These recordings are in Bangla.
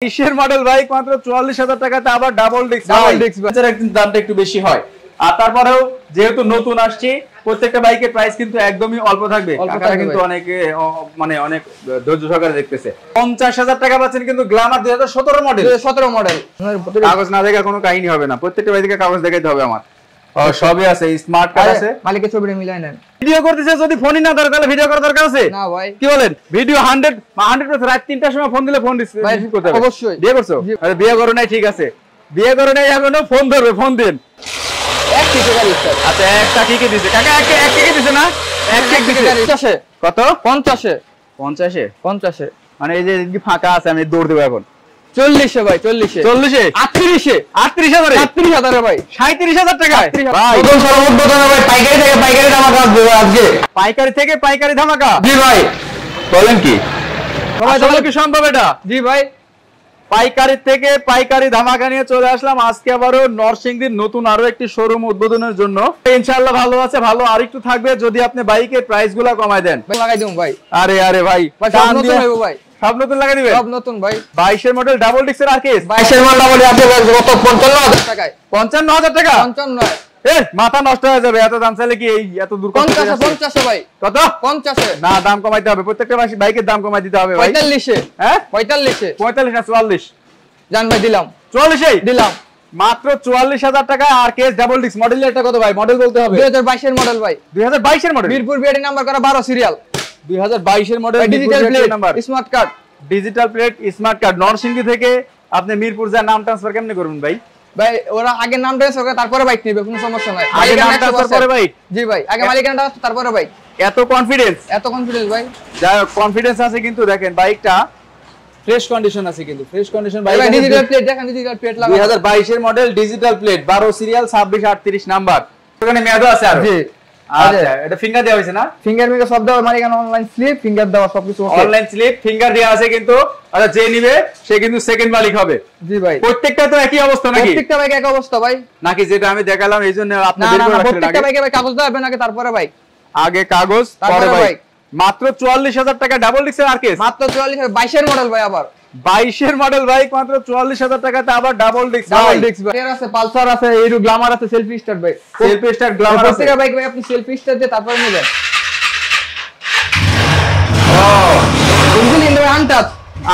20 মডেল বাইক মাত্র 44,000 টাকাতে আবার ডাবল ডিস্ক একদিন দামটা একটু বেশি হয়। আর তারপরেও যেহেতু নতুন আসছে প্রত্যেকটা বাইকের প্রাইস কিন্তু একদমই অল্প থাকবে। কাকারা কিন্তু অনেকে মানে অনেক ধৈর্য সহকারে দেখতেছে। 50,000 টাকা পাচ্ছেন কিন্তু গ্ল্যামার 2017 মডেল। 17 মডেল। কাগজ না দেখে কোনো কাহিনী হবে না, প্রত্যেকটা বাইকে কাগজ দেখাইতে হবে আমার। সবই আছে, স্মার্ট কার্ড আছে, মালিকের ছবিটা মিলাই নেন। ভিডিও করতেছে যদি ফোনই না দরকার তাহলে ভিডিও করার দরকার আছে না ভাই? কি বলেন? ভিডিও 100% রাত 3টার সময় ফোন দিলে ফোন রিসিভ করতে হবে। অবশ্যই। বিয়ে করছো? আরে বিয়ে করো নাই, ঠিক আছে। বিয়ে করো নাই এখনো ফোন ধরবে, ফোন দেন। এক কিকে গাড়ি স্যার। আচ্ছা একটা কিকে দিছে কাকা, এক কিকে দিছে না? এক কিকে গাড়ি 50 কত? 50 50 মানে এই যে কি ফাঁকা আছে আমি দৌড় দেব এখন। 40 ভাই 40 38,000 ভাই 37,000 টাকা ভাই। নতুন সর্বোচ্চ ভাই পাইকারি থেকে পাইকারি ধামাকা আসবে আজকে। পাইকারি থেকে পাইকারি ধামাকা? জি ভাই। বলেন কি সবাই তাহলে কি সম্ভব এটা? জি ভাই। পাইকারি থেকে পাইকারি ধামাকা নিয়ে চলে আসলাম আজকে আবারও নরসিংদীর নতুন আরো একটি শোরুম উদ্বোধনের জন্য। ইনশাআল্লাহ ভালো আছে, ভালো আরেকটু থাকবে যদি আপনি বাইকের প্রাইস গুলা কমায় দেন। লাগাই দিন ভাই। আরে ভাই সব নতুন হইব ভাই, সব নতুন লাগাই দিবেন? সব নতুন ভাই। 22 মডেল ডাবল ডিস্কের আরকেএস। 22 মডেল ডাবল আছে কত? 55,000 টাকায়। 55,000 টাকা? 55 মাথা নষ্ট হয়ে যাবে, এত দাম চাইলে কি এই এত দূর? 50 ভাই। কত? 50 না, দাম কমাইতে হবে, প্রত্যেকটা বাইকের দাম কমাই দিতে হবে ভাই। 45 হ্যাঁ 45 না 44? জান ভাই দিলাম 44 দিলাম মাত্র 44,000 টাকা আরকেএস ডাবল ডিস্ক। মডেল এটা কত ভাই? মডেল বলতে হবে। 2022 এর মডেল ভাই। 2022 এর মডেল, মিরপুর বিআরটি নাম্বার করা 12 সিরিয়াল। 2022 এর model, digital plate number, smart card. Digital plate smart card. Narsingdi থেকে আপনি মিরপুর যা নাম ট্রান্সফার কেমনে করবেন ভাই? ভাই ওরা আগে নাম ট্রান্সফার করে তারপরে বাইক নেবে, কোনো সমস্যা নাই। আগে নাম ট্রান্সফার করে বাইক? জি ভাই, আগে মালিকানা তারপরে বাইক। এত কনফিডেন্স? এত কনফিডেন্স ভাই। যা কনফিডেন্স আছে কিন্তু দেখেন বাইকটা ফ্রেশ কন্ডিশন আছে, কিন্তু ফ্রেশ কন্ডিশন বাইক। ভাই ডিজিটাল প্লেট দেখেন, ডিজিটাল প্লেট লাগা 2022 এর model, digital plate, 12 serial, 2638 number. ওখানে মেয়াদও আছে আর? জি। আচ্ছা, এটা ফিঙ্গার দেওয়া হয়েছে না? ফিঙ্গার মেকে সব দেওয়া, মালিকানা অনলাইন স্লিপ, ফিঙ্গার দেওয়া সবকিছু ওকে। অনলাইন স্লিপ, ফিঙ্গার দেওয়া আছে কিন্তু। আচ্ছা, যে নিবে সে কিন্তু সেকেন্ড মালিক হবে। জি ভাই। প্রত্যেকটা তো একই অবস্থা নাকি? প্রত্যেকটা বাইক একই অবস্থা ভাই। নাকি যেটা আমি দেখালাম এইজন্য আপনি না বের না, করে রাখলেন? প্রত্যেকটা বাইকে ভাই কাগজ দেবেন আগে তারপরে বাইক। আগে কাগজ পরে বাইক। মাত্র 44,000 টাকা ডাবল ডিস্কের আরকেএস। মাত্র 44 22 এর মডেল ভাই। আবার 22 এর মডেল বাইক মাত্র 44,000 টাকাতে আবার ডাবল ডিস্ক। ডাবল ডিস্ক ভাই আছে, পালসার আছে, এইরু গ্ল্যামার আছে, সেলফি স্টার্ট ভাই। সেলফি স্টার্ট গ্ল্যামার আছে। প্রত্যেকটা বাইক ভাই আপনি সেলফি স্টার্ট দিয়ে তারপরে নেবেন। Engine untouch,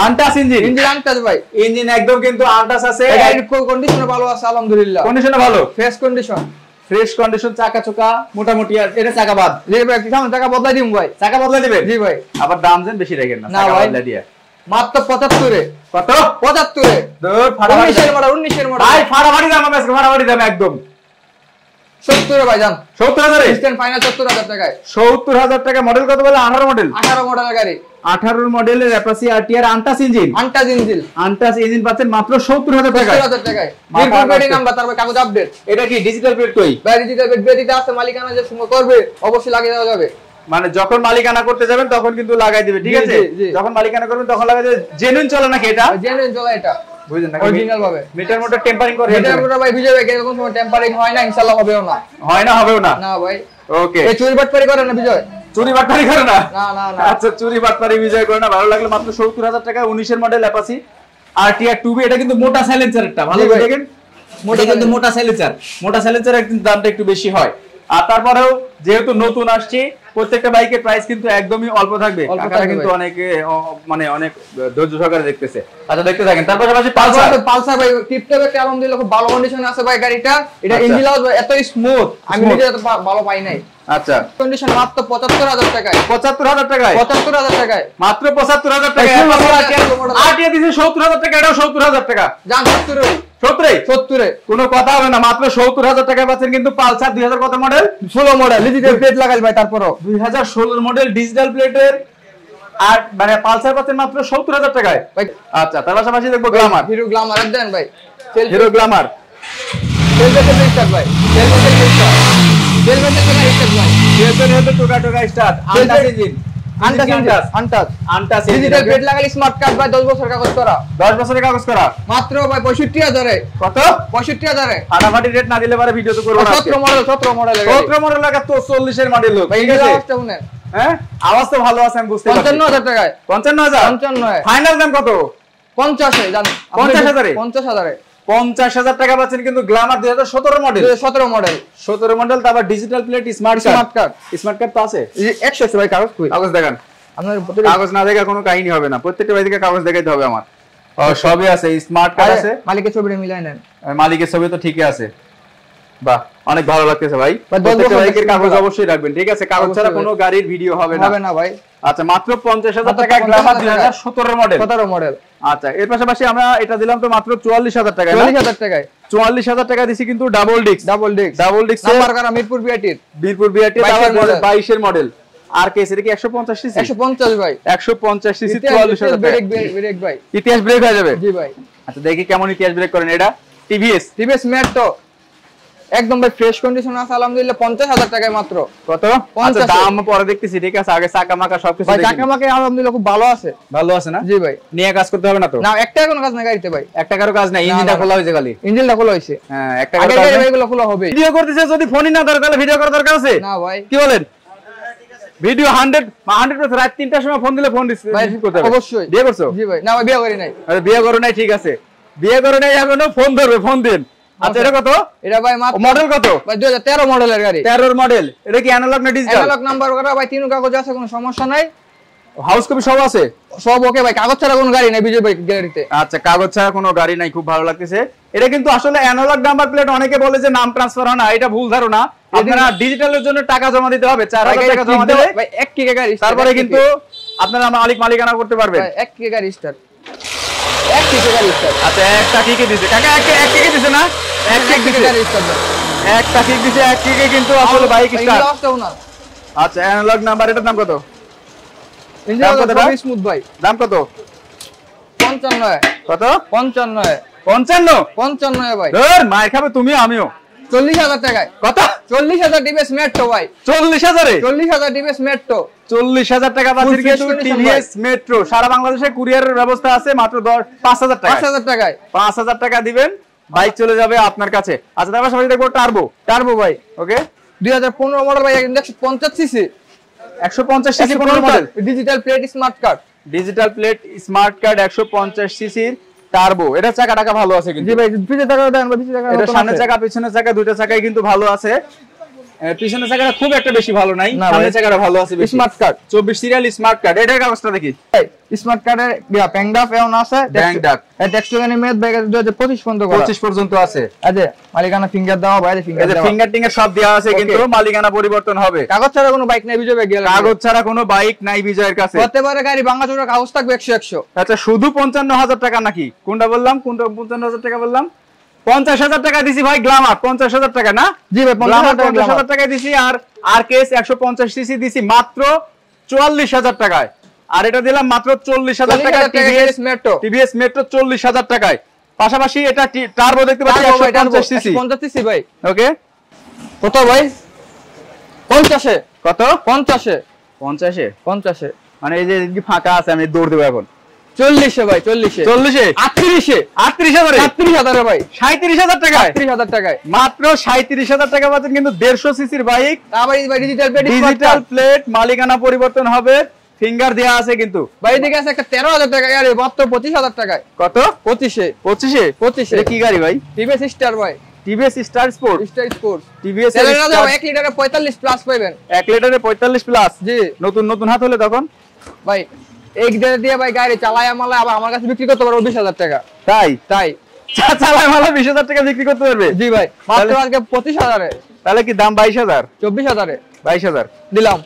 untouch engine. Engine untouch ভাই। ইঞ্জিন একদম কিন্তু আনটাচ আছে। গাড়ির কন্ডিশন ভালো আছে আলহামদুলিল্লাহ। কন্ডিশন ভালো, ফ্রেশ কন্ডিশন। ফ্রেশ কন্ডিশন, চাকা চোকা মোটামুটি। আর এটা চাকা বাদ? জি ভাই, কিরকম চাকা বদলাই দিম ভাই। চাকা বদলাই দিবেন? জি ভাই। আবার দাম দেন বেশি রাখেন না, চাকা বদলাই দিয়ে। মাত্র 75 এ। কত? 75 এ। দূর ফাটাফাটি 19 এর মডেল, 19 এর মডেল ভাই। ফাটাফাটি দাম আছে, ফাটাফাটি দাম একদম। 70 এ ভাই জান। 70,000 এ স্ট্যান্ড ফাইনাল 70,000 টাকায়। 70,000 টাকা। মডেল কত বলে? 18 মডেল। 18 মডেলের গাড়ি। 18 মডেলের Apache RTR untouch engine. Untouch engine. Untouch engine পাচ্ছেন মাত্র 70,000 টাকায়। 70,000 টাকায়। মিরপুর বিআরটি নাম্বার, তারপর কাগজ আপডেট। এটা কি ডিজিটাল প্লেট? কই ভাই ডিজিটাল প্লেট বিআরটিতে আছে, মালিকানা যে সময় করবে অবশ্যই লাগিয়ে দেওয়া যাবে। মানে যখন মালিকানা করতে যাবেন তখন কিন্তু লাগাই দিবে, ঠিক আছে? যখন মালিকানা করবেন তখন লাগাই দিবে। জেনুইন চলে নাকি এটা? জেনুইন চলে এটা, বুঝলেন না? অরিজিনাল ভাবে। মিটার মোটর টেম্পারিং করে? মিটার মোটর ভাই বিজয় ভাই এরকম সময় টেম্পারিং হয় না, ইনশাআল্লাহ হবেও না। হয় না, হবেও না? না ভাই। ওকে। এই চুরি বাটপারি করে না বিজয়? চুরি বাটপারি করে না? না না না। আচ্ছা, চুরি বাটপারি বিজয় করে না। ভালো লাগলো। মাত্র 70,000 টাকা 19 এর মডেল অ্যাপাচি আরটিআর 2B। এটা কিন্তু মোটা সাইলেন্সার। একটা ভালো দেখেন, মোটা কিন্তু মোটা সাইলেন্সার। মোটা সাইলেন্সার একদিন দামটা একটু বেশি হয়। আর তারপরেও যেহেতু নতুন আসছে প্রত্যেকটা বাইকের প্রাইস কিন্তু একদমই অল্প থাকবে। কাকারা কিন্তু অনেকে মানে অনেক ধৈর্য সহকারে দেখতেছে। আচ্ছা, দেখতে থাকেন। তারপর পালসার ভাই টিপটপ একটা আলহামদুলিল্লাহ খুব ভালো কন্ডিশনে আছে ভাই গাড়িটা। এটা ইঞ্জিন এত স্মুথ আমি নিজে এত ভালো পাই নাই। আচ্ছা, কন্ডিশন মাত্র 75,000 টাকায়। 75,000 টাকায়? 75,000 টাকায়। মাত্র 75,000 টাকায় আরটিআর দিছে। 70,000 টাকা, এটাও 70,000 টাকা। জান 70 70 কোনো কথা হবে না। মাত্র 70,000 টাকায় পাচ্ছেন কিন্তু পালসার 2000 কত মডেল? 16 মডেল, ডিজিটাল প্লেট লাগাই ভাই। তারপরও 2016 মডেল ডিজিটাল প্লেটের আর মানে পালসার পাচ্ছেন মাত্র 70,000 টাকায়। আচ্ছা, তার পাশাপাশি দেখবো গ্ল্যামার। হিরো গ্ল্যামার দেন ভাই। হিরো গ্ল্যামার সেলফি স্টার্ট ভাই। Selfie start. সেলফি স্টার্ট ভাই। সেলফি টোকা টোকা start. Untouch engine. Untouch digital plate লাগালে স্মার্ট কার্ড ভাই 10 বছর কাগজ করা। 10 বছরের কাগজ করা মাত্র ভাই 65,000 এ। কত? 65,000 এ। ফাটাফাটি রেট না দিলে পরে ভিডিও তো করব না। 17 মডেল 17 মডেল লাগা তো 40 এর মডেল লোক। ঠিক আছে, আওয়াজটা শুনেন। হ্যাঁ, আওয়াজ তো ভালো আছে আমি বুঝতে পারছি। 55,000 টাকায়। 55,000? 55 ফাইনাল দাম কত? 50 জান 50,000 50,000 50,000 টাকা পাচ্ছেন কিন্তু গ্ল্যামার 2017 মডেল 17 মডেল তারপর ডিজিটাল প্লেট স্মার্ট কার্ড তো আছে 100 ভাই কাগজ দেখান আপনার কাগজ না দেখা কোনো কাহিনী হবে না প্রত্যেকটা বাড়ি থেকে কাগজ দেখাইতে হবে আমার সবই আছে স্মার্ট কার্ড আছে মালিকের ছবিটা মিলাই নেন মালিকের ছবি তো ঠিকই আছে বাহ অনেক ভালো লাগতেছে ভাই প্রত্যেকটা বাইকের কাগজ অবশ্যই রাখবেন ঠিক আছে কাগজ ছাড়া কোনো গাড়ির ভিডিও হবে না ভাই আচ্ছা মাত্র 50,000 টাকা গ্ল্যামার 2017 মডেল আচ্ছা এর পাশাপাশি আমরা এটা দিলাম তো মাত্র 44,000 টাকায় 44,000 টাকা দিছি কিন্তু ডাবল ডিস্ক নাম্বার করা মিরপুর বিআরটি 22 এর মডেল আর কেস এটা কি 150 সিসি 150 ভাই 150 সিসি 44,000 টাকা ব্রেক ভাই ইতিহাস ব্রেক হয়ে যাবে জি ভাই আচ্ছা দেখি কেমন ইতিহাস ব্রেক করেন এটা টিভিএস মেট্রো একদম ভাই ফ্রেশ কন্ডিশন আছে আলহামদুলিল্লাহ 50,000 টাকায় মাত্র কত আচ্ছা দাম পরে দেখতেছি ঠিক আছে আগে চাকা মাকা সবকিছু দেখি চাকা মাকা আলহামদুলিল্লাহ খুব ভালো আছে না জি ভাই নিয়ে কাজ করতে হবে না তো না একটা কোনো কাজ না গাড়িতে ভাই একটা কারো কাজ নাই ইঞ্জিনটা খোলা হয়েছে খালি হ্যাঁ একটা কারো কাজ এগুলো খোলা হবে ভিডিও করতেছে যদি ফোনই না দরকার তাহলে ভিডিও করার দরকার আছে না ভাই কি বলেন ভিডিও 100% রাত 3টার সময় ফোন দিলে ফোন রিসিভ করতে হবে অবশ্যই বিয়ে করছো জি ভাই না ভাই বিয়ে করি নাই আরে বিয়ে করো নাই ঠিক আছে বিয়ে করো নাই এখনো ফোন ধরবে ফোন দেন আচ্ছা এটা কত এটা ভাই মাত্র মডেল কত ভাই 2013 মডেলের গাড়ি 13 এর মডেল এটা কি অ্যানালগ না ডিজিটাল অ্যানালগ নাম্বার করা ভাই তিন কাগজ আছে কোনো সমস্যা নাই হাউস কপি সব আছে সব ওকে ভাই কাগজ ছাড়া কোনো গাড়ি নাই বিজয় ভাই গাড়িতে আচ্ছা কাগজ ছাড়া কোনো গাড়ি নাই খুব ভালো লাগতেছে এটা কিন্তু আসলে অ্যানালগ নাম্বার প্লেট অনেকে বলে যে নাম ট্রান্সফার হয় না এটা ভুল ধারণা আপনারা ডিজিটালের জন্য টাকা জমা দিতে হবে 4000 টাকা জমা দিলে ভাই 1 কিকে গাড়ি তারপরে কিন্তু আপনারা মালিকানা করতে পারবেন 1 কিকে গাড়ি স্টার্ট 1 কিকে গাড়ি স্টার্ট আচ্ছা একটা কিকে দিছে কাকা এক কিকে দিছে না এক কিকে গাড়ি স্টার্ট একটা কিক দিছে এক কিকে কিন্তু আসলে বাইক স্টার্ট আচ্ছা অ্যানালগ নাম্বার এটার দাম কত ইঞ্জিন কত ভাই স্মুথ ভাই দাম কত 55 কত 55 ভাই ধর মার খাবে তুমি আমিও 40,000 টাকায় কত 40,000 টিভিএস মেট্রো ভাই 40,000 এ 40,000 টিভিএস মেট্রো 40,000 টাকা পাচ্ছেন কিন্তু টিভিএস মেট্রো সারা বাংলাদেশে কুরিয়ারের ব্যবস্থা আছে মাত্র 5,000 টাকা 5,000 টাকায় 5,000 টাকা দিবেন বাইক চলে যাবে আপনার কাছে আচ্ছা তারপর সবাই দেখবো টার্বো ভাই ওকে 2015 মডেল ভাই 150 সিসি 150 সিসি কোন model digital plate smart card 150 সিসির টার্বো এটা চাকা টাকা ভালো আছে কিন্তু জি ভাই পিছনে চাকা দেন বা পিছনে চাকা এটা সামনের চাকা পিছনের চাকা দুইটা চাকাই কিন্তু ভালো আছে পিছনের চাকাটা খুব একটা বেশি ভালো নাই সামনের চাকাটা ভালো আছে বেশি smart card 24 serial smart card এটার কাগজটা দেখি স্মার্ট কার্ডের প্যাংডাফ এমন আছে ব্যাংডাক এই টেক্সটোগানি মেদ ভাই 2025 পর্যন্ত করা 25 পর্যন্ত আছে আচ্ছা মালিকানা ফিঙ্গার দাও ভাই ফিঙ্গার টিঙ্গার সব দেওয়া আছে কিন্তু মালিকানা পরিবর্তন হবে কাগজ ছাড়া কোনো বাইক নাই বিজয় ভাই কাগজ ছাড়া কোনো বাইক নাই বিজয়ের কাছে হতে পারে গাড়ি ভাঙাচোরা কাগজ থাকবে 100 আচ্ছা শুধু 55,000 টাকা নাকি কোনটা বললাম 55,000 টাকা বললাম 50,000 টাকা দিছি ভাই গ্ল্যামার 50,000 টাকা না জি ভাই 50,000 টাকা দিছি আর কেস 150 সিসি দিছি মাত্র 44,000 টাকায় আর এটা দিলাম মাত্র 40,000 টাকা টিভিএস মেট্রো 40,000 টাকায় পাশাপাশি এটা টার্বো দেখতে পাচ্ছি 150 সিসি ভাই ওকে কত ভাই 50 কত 50 মানে এই যে ফাঁকা আছে আমি দৌড় দেব এখন 40 ভাই 40 38,000 ভাই 37,000 টাকায় 37,000 টাকায় মাত্র 37,000 টাকা পাচ্ছেন কিন্তু 150 সিসির বাইক আবার এই ডিজিটাল প্লেট মালিকানা পরিবর্তন হবে ফিঙ্গার দেয়া আছে কিন্তু ভাই দিকে আছে একটা 13,000 টাকা গাড়ি মাত্র 25,000 টাকায় কত 25 এটা কি গাড়ি ভাই টিভিএস স্টার ভাই টিভিএস স্টার স্পোর্ট টিভিএস এর 1 লিটারে 45 প্লাস পাবেন 1 লিটারে 45 প্লাস জি নতুন হাত হলে তখন ভাই এক লিটার দিয়ে ভাই গাড়ি চালায় আমলা আবার আমার কাছে বিক্রি করতে পারবো 20,000 টাকা তাই চালায় আমলা 20,000 টাকা বিক্রি করতে পারবে জি ভাই মাত্র আজকে 25,000 এ তাহলে কি দাম 22,000 24,000 এ 22,000 দিলাম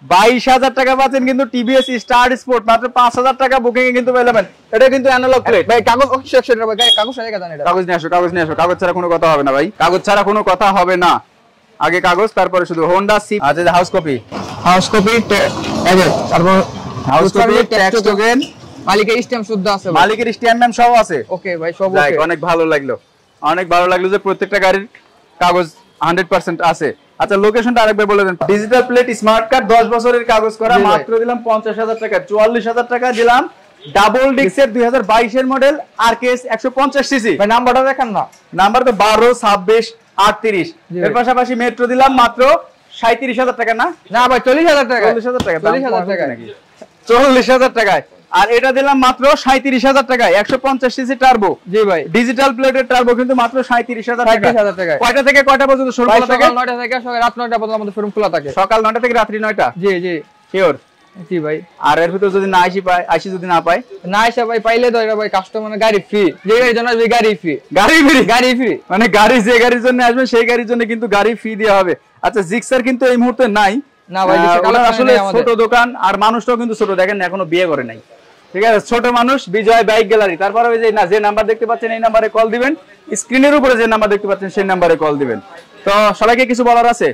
22,000 টাকা পাচ্ছেন কিন্তু টিভিএস স্টার স্পোর্ট মাত্র 5,000 টাকা বুকিং এ কিন্তু পেলাবেন এটা কিন্তু অ্যানালগ প্লেট ভাই কাগজ 100 টাকা ভাই কাগজ সাথে জানেন এটা কাগজ নিয়ে আসো কাগজ ছাড়া কোনো কথা হবে না ভাই কাগজ ছাড়া কোনো কথা হবে না আগে কাগজ তারপরে শুধু হোন্ডা সি আচ্ছা হাউস কপি তারপর হাউস কপি ট্যাক্স টোকেন মালিকের স্ট্যাম্প শুদ্ধ আছে মালিকের স্ট্যাম্প সব আছে ওকে ভাই সব ওকে অনেক ভালো লাগলো যে প্রত্যেকটা গাড়ির কাগজ 100% আছে আচ্ছা লোকেশনটা আরেকবার বলে দেন ডিজিটাল প্লেট স্মার্ট কার্ড 10 বছরের কাগজ করা মাত্র দিলাম 50,000 টাকা 44,000 টাকা দিলাম ডাবল ডিক্সের 2022 এর মডেল আরকেএস 150 সিসি ভাই নাম্বারটা দেখেন না নাম্বার তো 12 26 38 এর পাশাপাশি মেট্রো দিলাম মাত্র 37,000 টাকা না ভাই 40,000 টাকা 40,000 টাকা নাকি 40,000 টাকায় আর এটা দিলাম মাত্র 37,000 টাকায় 150 সিসি টার্বো। জি ভাই, ডিজিটাল প্লেটের টার্বো কিন্তু মাত্র 37,000 টাকা। 37,000 টাকায়। কয়টা থেকে কয়টা পর্যন্ত শোরুম খোলা থাকে? সকাল 9টা থেকে রাত 9টা পর্যন্ত আমাদের শোরুম খোলা থাকে। সকাল 9টা থেকে রাত্রি 9টা? জি জি শিওর? জি ভাই। আর এর ভিতর যদি না আইসি যদি না পায়, না এসে ভাই পাইলে তো এটা ভাই কাস্টমার গাড়ি ফ্রি, যে গাড়ির জন্য আসবে গাড়ি ফ্রি। গাড়ি ফ্রি মানে গাড়ি যে গাড়ির জন্য আসবে সেই গাড়ির জন্য কিন্তু গাড়ি ফ্রি দেওয়া হবে। আচ্ছা, জিক্সার কিন্তু এই মুহূর্তে নাই না ভাই, আসলে ছোট দোকান, আর মানুষটাও কিন্তু ছোট, দেখেন এখনো বিয়ে করে নাই, ঠিক আছে, ছোট মানুষ। বিজয় বাইক গ্যালারি। তারপরে ওই যে নাম্বার দেখতে পাচ্ছেন এই নাম্বারে কল দিবেন, স্ক্রিনের উপরে যে নাম্বার দেখতে পাচ্ছেন সেই নাম্বারে কল দিবেন। তো সবাইকে কিছু বলার আছে?